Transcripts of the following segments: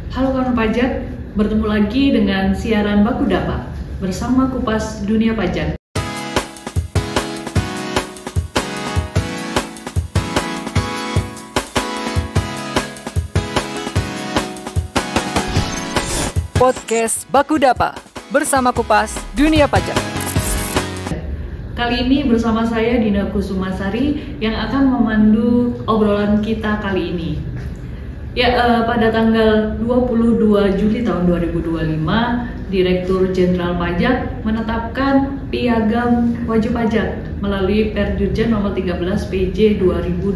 Halo kawan pajak, bertemu lagi dengan siaran Baku Dapa bersama Kupas Dunia Pajak. Podcast Baku Dapa bersama Kupas Dunia Pajak. Kali ini bersama saya Dina Kusumasari yang akan memandu obrolan kita kali ini. Ya, pada tanggal 22 Juli tahun 2025, Direktur Jenderal Pajak menetapkan piagam wajib pajak melalui Perdirjen nomor 13 PJ 2025.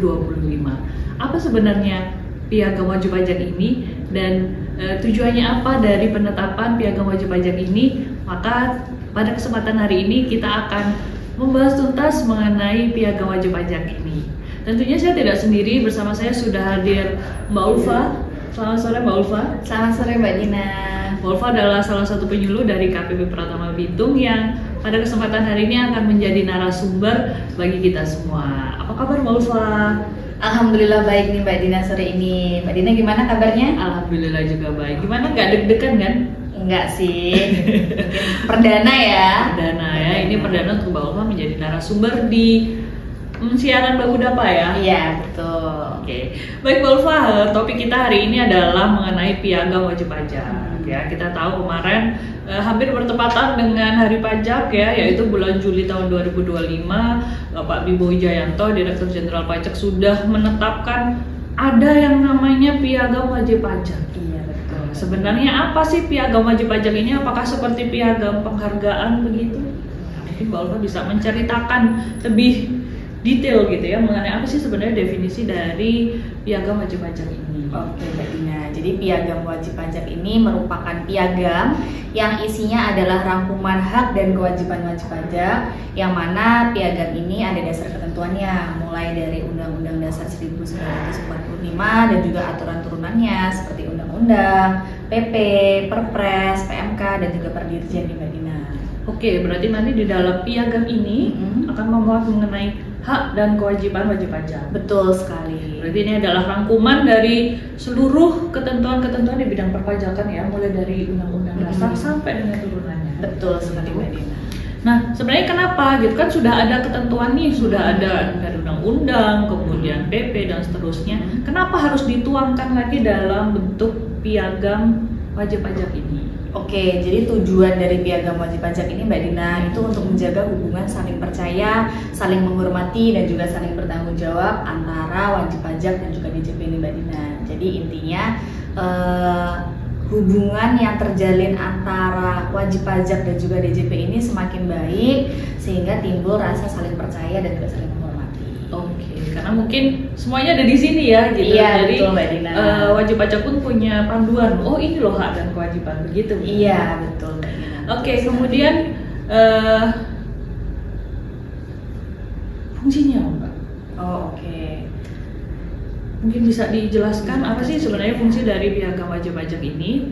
Apa sebenarnya piagam wajib pajak ini dan tujuannya apa dari penetapan piagam wajib pajak ini? Maka pada kesempatan hari ini kita akan membahas tuntas mengenai piagam wajib pajak ini. Tentunya saya tidak sendiri, bersama saya sudah hadir Mbak Ulfa. Selamat sore Mbak Ulfa. Selamat sore Mbak Dina. Mbak Ulfa adalah salah satu penyuluh dari KPP Pratama Bitung yang pada kesempatan hari ini akan menjadi narasumber bagi kita semua. Apa kabar Mbak Ulfa? Alhamdulillah baik nih Mbak Dina sore ini. Mbak Dina gimana kabarnya? Alhamdulillah juga baik. Gimana, nggak deg-degan kan? Enggak sih. Mungkin perdana ya. Perdana ya. Ini perdana untuk Mbak Ulfa menjadi narasumber di siaran Baku Dapa ya? Iya, betul. Oke. Baik Mbak Ulfa, topik kita hari ini adalah mengenai piagam wajib pajak. Ya, kita tahu kemarin hampir bertepatan dengan Hari Pajak ya, yaitu bulan Juli tahun 2025, Pak Bibo Wijayanto, Direktur Jenderal Pajak sudah menetapkan ada yang namanya piagam wajib pajak. Iya, betul. Sebenarnya apa sih piagam wajib pajak ini? Apakah seperti piagam penghargaan begitu? Mungkin Mbak Ulfa bisa menceritakan lebih detail gitu ya mengenai apa sih sebenarnya definisi dari piagam wajib pajak ini. Oke Mbak Dina, jadi piagam wajib pajak ini merupakan piagam yang isinya adalah rangkuman hak dan kewajiban wajib pajak, yang mana piagam ini ada dasar ketentuannya mulai dari Undang-Undang Dasar 1945 dan juga aturan turunannya seperti Undang-Undang, PP, Perpres, PMK dan juga Perdirjen Mbak Dina. Oke, berarti nanti di dalam piagam ini akan memuat mengenai hak dan kewajiban wajib pajak. Betul sekali. Berarti ini adalah rangkuman dari seluruh ketentuan-ketentuan di bidang perpajakan ya, mulai dari Undang-Undang Dasar sampai dengan turunannya. Betul sekali Mbak Dina. Nah, sebenarnya kenapa gitu kan sudah ada ketentuan nih, sudah ada dari undang-undang, kemudian PP dan seterusnya. Kenapa harus dituangkan lagi dalam bentuk piagam wajib pajak ini? Oke, jadi tujuan dari piagam wajib pajak ini Mbak Dina itu untuk menjaga hubungan saling percaya, saling menghormati dan juga saling bertanggung jawab antara wajib pajak dan juga DJP ini Mbak Dina. Jadi intinya hubungan yang terjalin antara wajib pajak dan juga DJP ini semakin baik sehingga timbul rasa saling percaya dan juga saling menghormati. Oke, karena mungkin semuanya ada di sini ya gitu. Iya, jadi betul Mbak Dina. Wajib pajak pun punya panduan. Oh, ini loh hak dan kewajiban begitu. Iya, betul Mbak Dina. Oke, kemudian fungsinya Mbak. Oh, oke. Mungkin bisa dijelaskan apa sih sebenarnya fungsi dari piagam wajib pajak ini?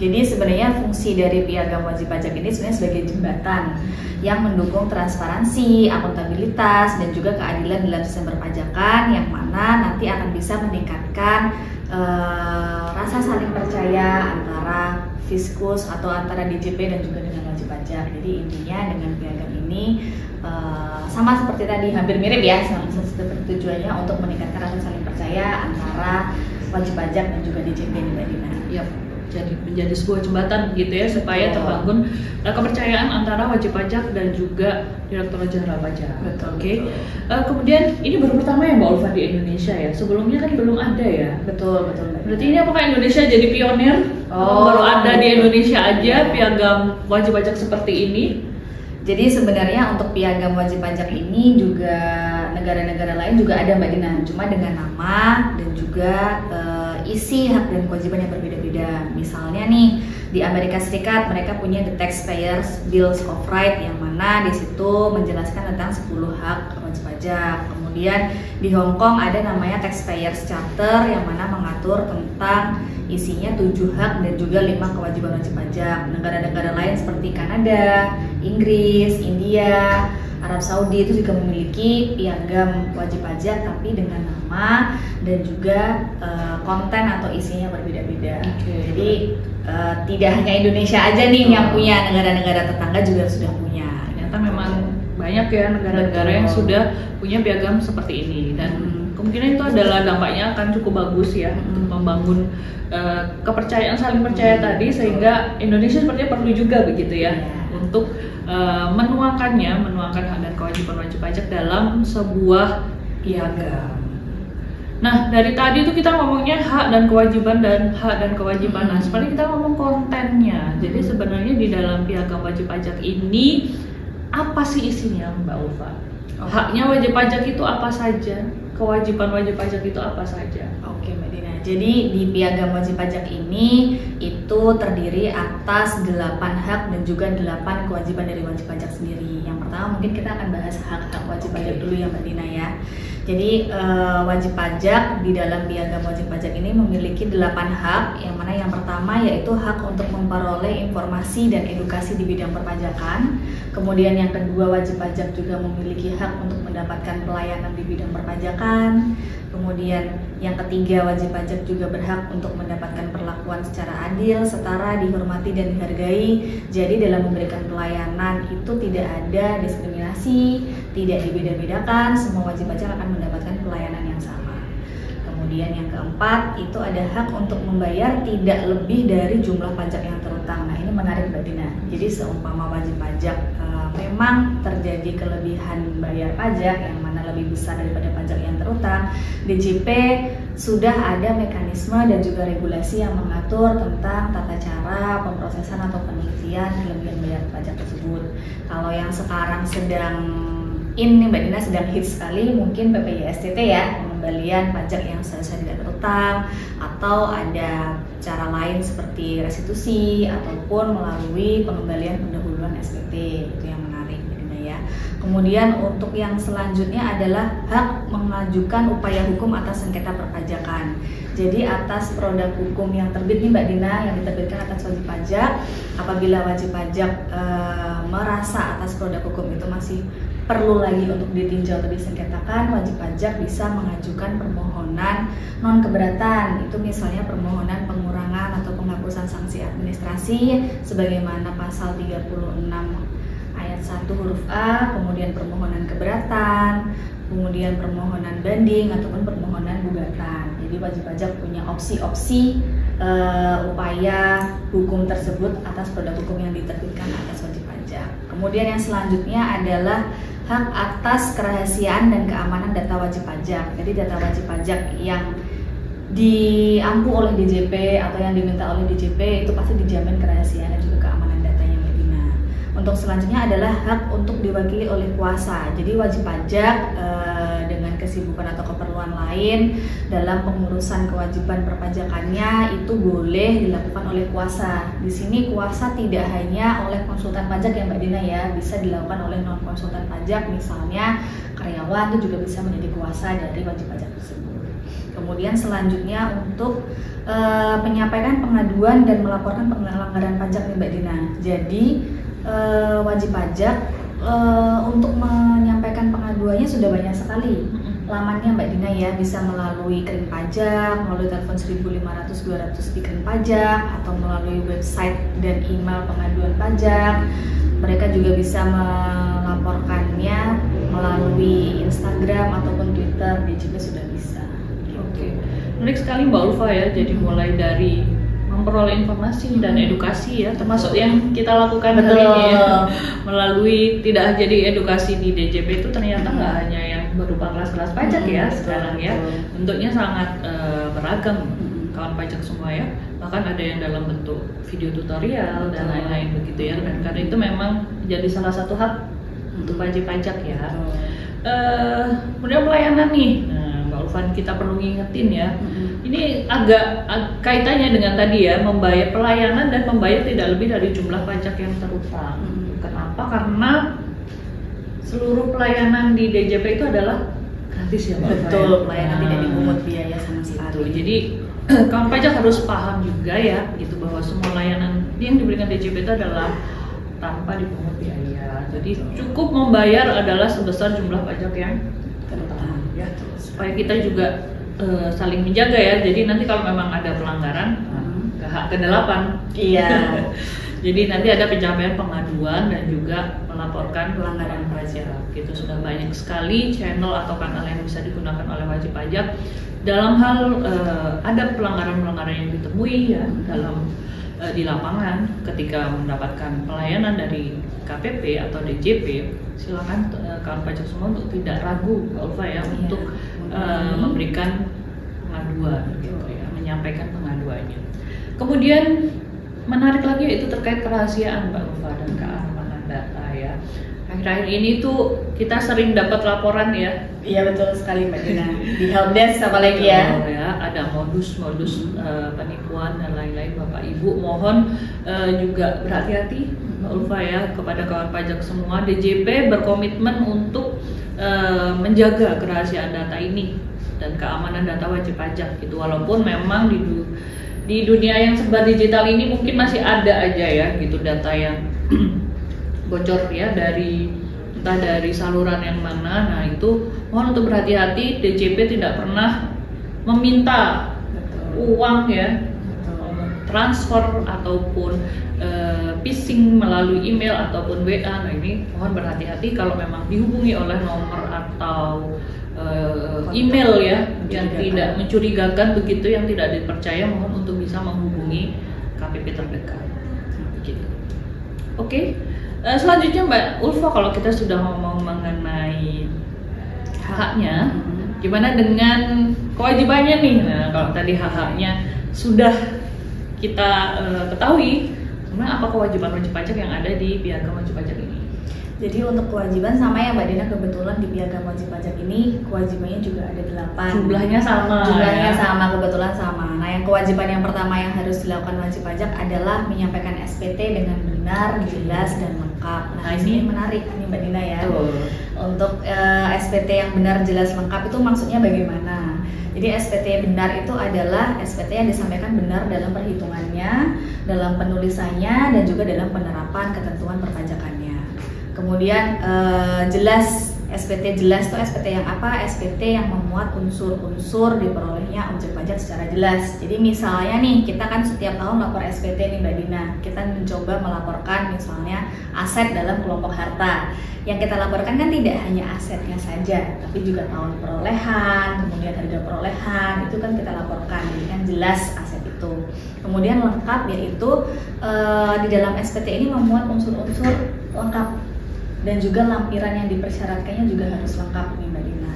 Jadi sebenarnya fungsi dari piagam wajib pajak ini sebenarnya sebagai jembatan yang mendukung transparansi, akuntabilitas, dan juga keadilan dalam sistem perpajakan, yang mana nanti akan bisa meningkatkan rasa saling percaya antara fiskus atau antara DJP dan juga dengan wajib pajak. Jadi intinya dengan piagam ini sama seperti tadi, hampir mirip ya, seperti tujuannya untuk meningkatkan rasa saling percaya antara wajib pajak dan juga DJP nih Mbak Dina. Yap. Jadi menjadi sebuah jembatan gitu ya supaya terbangun kepercayaan antara wajib pajak dan juga Direktur Jenderal Pajak. Betul. Oke. Kemudian ini baru pertama ya Mbak Ulfa di Indonesia ya. Sebelumnya kan belum ada ya. Betul. Berarti ini apakah Indonesia jadi pionir? Baru ada di Indonesia aja piagam wajib pajak seperti ini. Jadi sebenarnya untuk piagam wajib pajak ini juga negara-negara lain juga ada Mbak Dina, cuma dengan nama dan juga isi hak dan kewajiban yang berbeda-beda. Misalnya nih di Amerika Serikat mereka punya the Taxpayers Bills of Rights, yang mana di situ menjelaskan tentang 10 hak wajib pajak. Kemudian di Hong Kong ada namanya Taxpayers Charter yang mana mengatur tentang isinya 7 hak dan juga 5 kewajiban wajib pajak. Negara-negara lain seperti Kanada, Inggris, India, Arab Saudi itu juga memiliki piagam wajib pajak tapi dengan nama dan juga konten atau isinya berbeda-beda. Jadi tidak hanya Indonesia aja nih yang punya, negara-negara tetangga juga sudah punya. Ternyata memang banyak ya negara-negara yang sudah punya piagam seperti ini, dan kemungkinan itu adalah dampaknya akan cukup bagus ya untuk membangun kepercayaan, saling percaya tadi, sehingga Indonesia sepertinya perlu juga begitu ya untuk menuangkan hak dan kewajiban wajib pajak dalam sebuah piagam. Nah, dari tadi itu kita ngomongnya hak dan kewajiban Nah, seperti kita ngomong kontennya. Jadi sebenarnya di dalam piagam wajib pajak ini apa sih isinya, Mbak Ulfa? Haknya wajib pajak itu apa saja? Kewajiban wajib pajak itu apa saja? Oke, Mbak Dina. Jadi di piagam wajib pajak ini itu terdiri atas 8 hak dan juga 8 kewajiban dari wajib pajak sendiri. Yang pertama mungkin kita akan bahas hak-hak wajib pajak dulu ya, Mbak Dina ya. Jadi wajib pajak di dalam piagam wajib pajak ini memiliki 8 hak, yang mana yang pertama yaitu hak untuk memperoleh informasi dan edukasi di bidang perpajakan. Kemudian yang kedua, wajib pajak juga memiliki hak untuk mendapatkan pelayanan di bidang perpajakan. Kemudian yang ketiga, wajib pajak juga berhak untuk mendapatkan perlakuan secara adil, setara, dihormati dan dihargai. Jadi dalam memberikan pelayanan itu tidak ada diskriminasi, tidak dibeda-bedakan, semua wajib pajak akan mendapatkan pelayanan yang sama. Kemudian yang keempat, itu ada hak untuk membayar tidak lebih dari jumlah pajak yang terutang. Nah, ini menarik Mbak Dina. Jadi seumpama wajib pajak memang terjadi kelebihan bayar pajak yang mana lebih besar daripada pajak yang terutang, DJP sudah ada mekanisme dan juga regulasi yang mengatur tentang tata cara pemrosesan atau penelitian kelebihan bayar pajak tersebut. Kalau yang sekarang sedang ini Mbak Dina sedang hits sekali mungkin PPYSTT ya, pengembalian pajak yang seharusnya tidak terutang, atau ada cara lain seperti restitusi ataupun melalui pengembalian pendahuluan SPT. Itu yang menarik Mbak Dina ya. Kemudian untuk yang selanjutnya adalah hak mengajukan upaya hukum atas sengketa perpajakan. Jadi atas produk hukum yang terbit nih Mbak Dina, yang diterbitkan atas wajib pajak, apabila wajib pajak merasa atas produk hukum itu masih perlu lagi untuk ditinjau atau disengketakan, wajib pajak bisa mengajukan permohonan non keberatan. Itu misalnya permohonan pengurangan atau penghapusan sanksi administrasi sebagaimana pasal 36 ayat 1 huruf A, kemudian permohonan keberatan, kemudian permohonan banding ataupun permohonan gugatan. Jadi wajib pajak punya opsi-opsi upaya hukum tersebut atas produk hukum yang diterbitkan atas wajib pajak. Kemudian yang selanjutnya adalah hak atas kerahasiaan dan keamanan data wajib pajak. Jadi data wajib pajak yang diampu oleh DJP atau yang diminta oleh DJP itu pasti dijamin kerahasiaan dan juga keamanan datanya Mbak Dina. Untuk selanjutnya adalah hak untuk diwakili oleh kuasa. Jadi wajib pajak dengan kesibukan atau keperluan lain dalam pengurusan kewajiban perpajakannya itu boleh dilakukan oleh kuasa. Di sini kuasa tidak hanya oleh konsultan pajak ya Mbak Dina ya, bisa dilakukan oleh non konsultan pajak, misalnya karyawan itu juga bisa menjadi kuasa dari wajib pajak tersebut. Kemudian selanjutnya untuk penyampaian pengaduan dan melaporkan pelanggaran pajak nih Mbak Dina. Jadi wajib pajak untuk menyampaikan pengaduannya sudah banyak sekali lamannya Mbak Dina ya, bisa melalui Kering Pajak, melalui telepon 1500-200 di Kering Pajak, atau melalui website dan email pengaduan pajak. Mereka juga bisa melaporkannya melalui Instagram ataupun Twitter, DJP sudah bisa. Oke, menarik sekali Mbak Ulfa ya. Jadi mulai dari memperoleh informasi dan edukasi ya, termasuk yang kita lakukan hari ini ya, melalui tidak jadi edukasi di DJP itu ternyata nggak hanya yang berupa kelas-kelas pajak ya sekarang ya, bentuknya sangat beragam kawan pajak semua ya, bahkan ada yang dalam bentuk video tutorial dan lain-lain begitu ya, dan karena itu memang jadi salah satu hak untuk wajib pajak ya. Kemudian pelayanan nih, nah Mbak Ulfan kita perlu ngingetin ya. Ini agak kaitannya dengan tadi ya, membayar pelayanan dan membayar tidak lebih dari jumlah pajak yang terutang. Kenapa? Karena seluruh pelayanan di DJP itu adalah gratis ya Mbak. Betul, pelayanan tidak dipungut biaya sama sekali. Jadi kawan pajak harus paham juga ya, gitu, bahwa semua layanan yang diberikan DJP itu adalah tanpa dipungut biaya. Jadi cukup membayar adalah sebesar jumlah pajak yang terutama ya, supaya kita juga saling menjaga ya. Jadi nanti kalau memang ada pelanggaran, hak ke-8. Iya. Jadi nanti ada pencapaian pengaduan dan juga melaporkan pelanggaran pajak. Gitu sudah banyak sekali channel atau kanal yang bisa digunakan oleh wajib pajak dalam hal ada pelanggaran-pelanggaran yang ditemui ya dalam di lapangan ketika mendapatkan pelayanan dari KPP atau DJP. Silakan kawan pajak semua untuk tidak ragu, Mbak Ulfa ya, untuk memberikan pengaduan, gitu ya, menyampaikan pengaduannya. Kemudian menarik lagi yaitu terkait kerahasiaan, Mbak Ulfa, dan keamanan data ya. Akhir-akhir ini tuh kita sering dapat laporan ya. Iya betul sekali Mbak Dina. Di helpdesk apalagi ya. Ada modus-modus penipuan dan lain-lain. Bapak Ibu mohon juga berhati-hati Mbak Ulfa ya, kepada kawan pajak semua. DJP berkomitmen untuk menjaga kerahasiaan data ini dan keamanan data wajib pajak gitu. Walaupun memang di dunia yang serba digital ini mungkin masih ada aja ya gitu data yang bocor ya entah dari saluran yang mana. Nah itu mohon untuk berhati-hati. DJP tidak pernah meminta uang ya, transfer ataupun phishing melalui email ataupun WA. Nah ini mohon berhati-hati kalau memang dihubungi oleh nomor atau email ya yang tidak mencurigakan begitu, yang tidak dipercaya, mohon untuk bisa menghubungi KPP terdekat. Begitu. Oke. Selanjutnya Mbak Ulfa, kalau kita sudah ngomong mengenai haknya, gimana dengan kewajibannya nih? Nah, kalau tadi haknya sudah kita ketahui, sebenarnya apa kewajiban wajib pajak yang ada di Piagam Wajib Pajak ini? Jadi untuk kewajiban sama ya Mbak Dina, kebetulan di Piagam Wajib Pajak ini kewajibannya juga ada 8. Jumlahnya sama. Jumlahnya ya? sama, kebetulan sama. Nah yang kewajiban yang pertama yang harus dilakukan wajib pajak adalah menyampaikan SPT dengan benar, jelas, dan lengkap. Nah ini menarik nih Mbak Dina ya. Untuk SPT yang benar, jelas, lengkap itu maksudnya bagaimana? Jadi SPT benar itu adalah SPT yang disampaikan benar dalam perhitungannya, dalam penulisannya, dan juga dalam penerapan ketentuan perpajakannya. Kemudian jelas, SPT jelas itu SPT yang apa? SPT yang memuat unsur-unsur diperolehnya objek pajak secara jelas. Jadi misalnya nih, kita kan setiap tahun lapor SPT nih Mbak Dina. Kita mencoba melaporkan misalnya aset dalam kelompok harta. Yang kita laporkan kan tidak hanya asetnya saja, tapi juga tahun perolehan, kemudian harga perolehan, itu kan kita laporkan. Jadi kan jelas aset itu. Kemudian lengkap, yaitu di dalam SPT ini memuat unsur-unsur lengkap. Dan juga lampiran yang dipersyaratkannya juga harus lengkap nih Mbak Dina.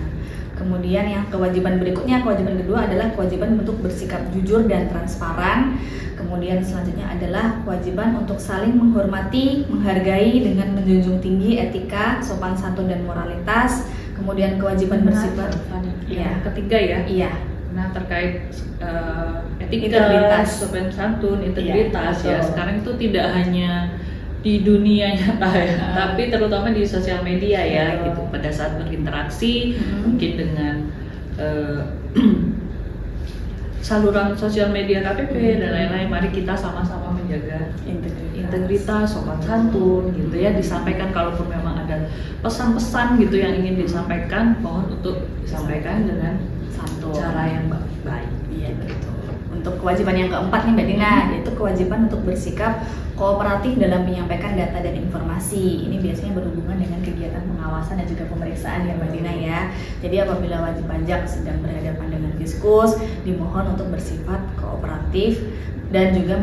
Kemudian yang kewajiban berikutnya, kewajiban kedua adalah kewajiban untuk bersikap jujur dan transparan. Kemudian selanjutnya adalah kewajiban untuk saling menghormati, menghargai dengan menjunjung tinggi etika, sopan santun dan moralitas. Kemudian kewajiban bersifat ketiga ya. Iya. Nah terkait etika, integritas, sopan santun, integritas ya. Sekarang itu tidak hanya di dunia nyata ya, tapi terutama di sosial media ya, gitu. Pada saat berinteraksi mungkin dengan saluran sosial media KPP dan lain-lain, mari kita sama-sama menjaga integritas, sopan santun, gitu ya. Disampaikan kalaupun memang ada pesan-pesan gitu yang ingin disampaikan, mohon untuk disampaikan dengan santun, cara yang baik. Iya gitu. Untuk kewajiban yang keempat nih Mbak Dina, yaitu kewajiban untuk bersikap kooperatif dalam menyampaikan data dan informasi. Ini biasanya berhubungan dengan kegiatan pengawasan dan juga pemeriksaan ya Mbak Dina ya. Jadi apabila wajib pajak sedang berhadapan dengan Fiskus, dimohon untuk bersifat kooperatif dan juga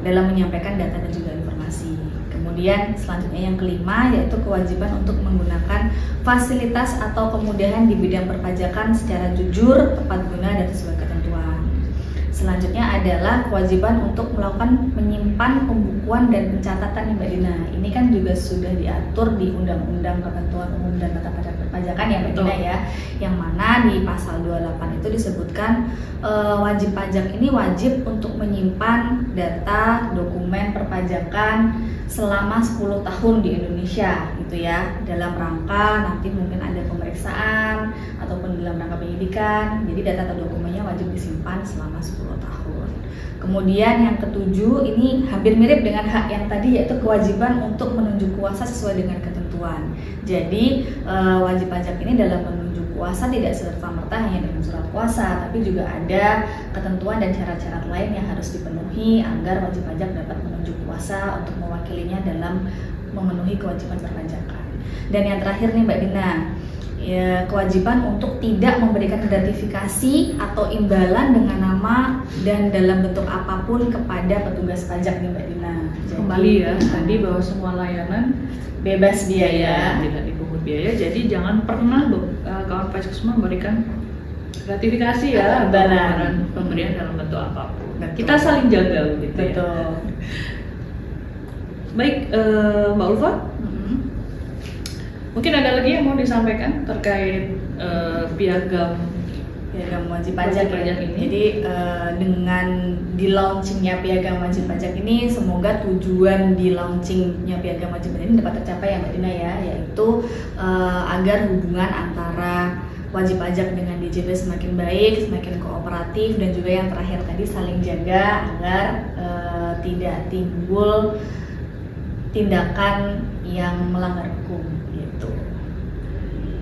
dalam menyampaikan data dan juga informasi. Kemudian selanjutnya yang kelima, yaitu kewajiban untuk menggunakan fasilitas atau kemudahan di bidang perpajakan secara jujur, tepat guna, dan sesuai ketentuan. Selanjutnya adalah kewajiban untuk melakukan menyimpan, pembukuan, dan pencatatan nih Mbak Dina. Ini kan juga sudah diatur di Undang-Undang Ketentuan Umum dan Tata Cara Perpajakan ya Mbak Dina ya. Yang mana di pasal 28 itu disebutkan wajib pajak ini wajib untuk menyimpan data dokumen perpajakan selama 10 tahun di Indonesia gitu ya, dalam rangka nanti mungkin ada pemeriksaan ataupun dalam rangka penyidikan. Jadi data atau dokumennya wajib disimpan selama 10 tahun. Kemudian yang ketujuh, ini hampir mirip dengan hak yang tadi, yaitu kewajiban untuk menunjuk kuasa sesuai dengan ketentuan. Jadi wajib pajak ini dalam menunjuk kuasa tidak serta-merta hanya dengan surat kuasa, tapi juga ada ketentuan dan syarat-syarat lain yang harus dipenuhi agar wajib pajak dapat menunjuk kuasa untuk mewakilinya dalam memenuhi kewajiban perpajakan. Dan yang terakhir nih Mbak Dina, ya, kewajiban untuk tidak memberikan gratifikasi atau imbalan dengan nama dan dalam bentuk apapun kepada petugas pajak nih Mbak Dina. Jadi, kembali ya tadi bahwa semua layanan bebas biaya, tidak dipungut biaya. Jadi jangan pernah kawan pajak semua memberikan gratifikasi ya, imbalan, pemberian dalam bentuk apapun. Betul. Kita saling jaga gitu. Betul. Ya. Baik, Mbak Ulfa. Mungkin ada lagi yang mau disampaikan terkait piagam wajib pajak ini. Jadi dengan di launchingnya piagam wajib pajak ini, semoga tujuan di launchingnya piagam wajib pajak ini dapat tercapai ya Mbak Dina ya, yaitu agar hubungan antara wajib pajak dengan DJP semakin baik, semakin kooperatif, dan juga yang terakhir tadi saling jaga agar tidak timbul tindakan yang melanggar hukum.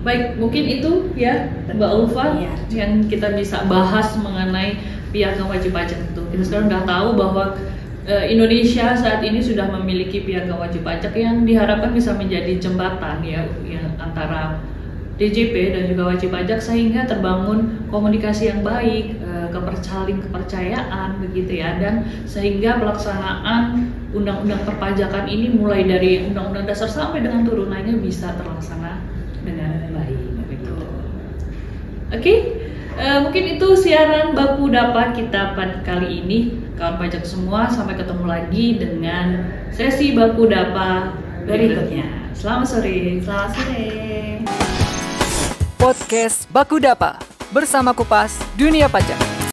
Baik, mungkin itu ya Mbak Ulfa yang kita bisa bahas mengenai piagam wajib pajak itu. Kita sekarang sudah tahu bahwa Indonesia saat ini sudah memiliki piagam wajib pajak yang diharapkan bisa menjadi jembatan ya yang antara DJP dan juga wajib pajak, sehingga terbangun komunikasi yang baik, kepercayaan begitu ya, dan sehingga pelaksanaan undang-undang perpajakan ini mulai dari undang-undang dasar sampai dengan turunannya bisa terlaksana dengan baik. Betul. Oke, mungkin itu siaran Baku Dapa kita pada kali ini, kawan pajak semua. Sampai ketemu lagi dengan sesi Baku Dapa berikutnya. Selamat sore. Selamat sore. Podcast Baku Dapa bersama Kupas Dunia Pajak.